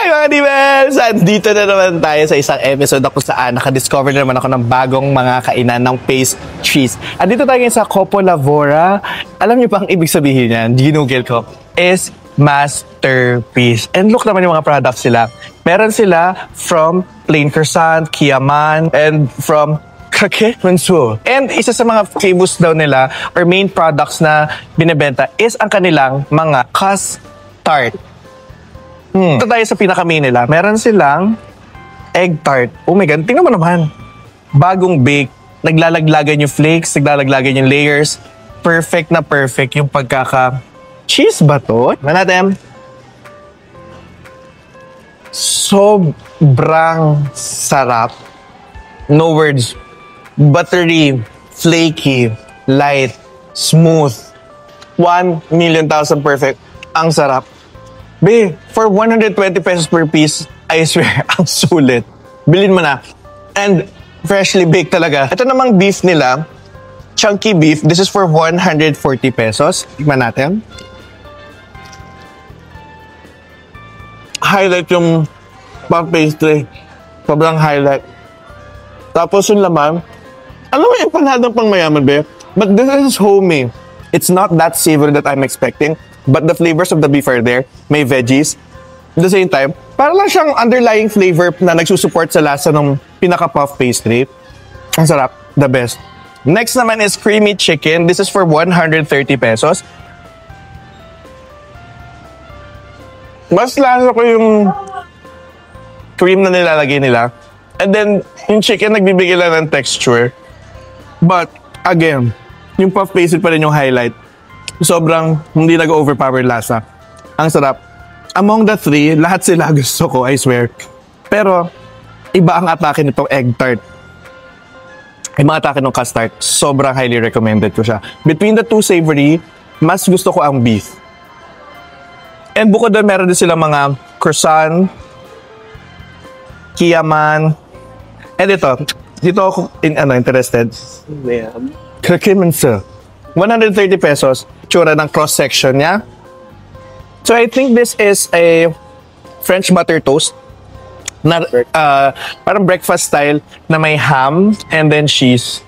Hi mga Divels! Andito na naman tayo sa isang episode kung saan nakadiscover na naman ako ng bagong mga kainan ng pastries. Andito tayo ngayon sa Copo Lavora. Alam niyo ba ang ibig sabihin niyan? Ginugel ko. Is masterpiece. And look naman yung mga products sila. Meron sila from plain croissant, kiaman, and from Cake Mansour. And isa sa mga famous daw nila or main products na binebenta is ang kanilang mga custard. Ito tayo sa pinaka-main nila. Meron silang egg tart. Oh my God, tingnan mo naman. Bagong bake. Naglalaglagan yung flakes, naglalaglagan yung layers. Perfect na perfect yung pagkaka-cheese ba to? Natin. Sobrang sarap. No words. Buttery, flaky, light, smooth. 1,000,000 perfect. Ang sarap. Be, for 120 pesos per piece, I swear, ang sulit. Bilhin mo na. And freshly baked talaga. Ito namang beef nila, chunky beef. This is for 140 pesos. Tignan natin. Highlight yung puff pastry. Sobrang highlight. Tapos yung laman, alam mo, empanadang pang mayaman, be. But this is homey. It's not that savory that I'm expecting. But the flavors of the beef are there. May veggies. At the same time, para lang siyang underlying flavor na nagsusupport sa lasa ng pinaka-puff pastry. Ang sarap. The best. Next naman is creamy chicken. This is for 130 pesos. Mas lasa ko yung cream na nilalagay nila. And then, yung chicken nagbibigay lang ng texture. But, again, yung puff pastry pa rin yung highlight. Sobrang hindi nag-overpower lasa. Ang sarap. Among the three, lahat sila gusto ko, I swear. Pero, iba ang atake nitong egg tart. Yung mga atake ng custard, sobrang highly recommended ko siya. Between the two savory, mas gusto ko ang beef. And bukod doon, meron din sila mga croissant, kiaman, and dito ako interested. Cake Mansour. 130 pesos. Tsura ng cross-section niya. So, I think this is a French butter toast. Na, parang breakfast style na may ham and then cheese.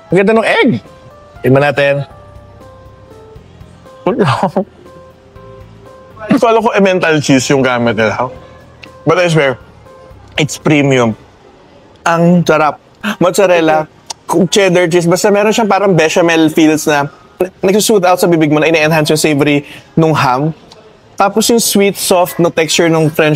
Ang ganda ng egg. Tignan natin. Kala ko emmental cheese yung gamit nila. But I swear, it's premium. Ang sarap. Mozzarella, cheddar cheese. Basta meron siyang parang bechamel feels na nagsusooth out sa bibig mo na ina-enhance yung savory nung ham. Tapos yung sweet, soft na texture ng French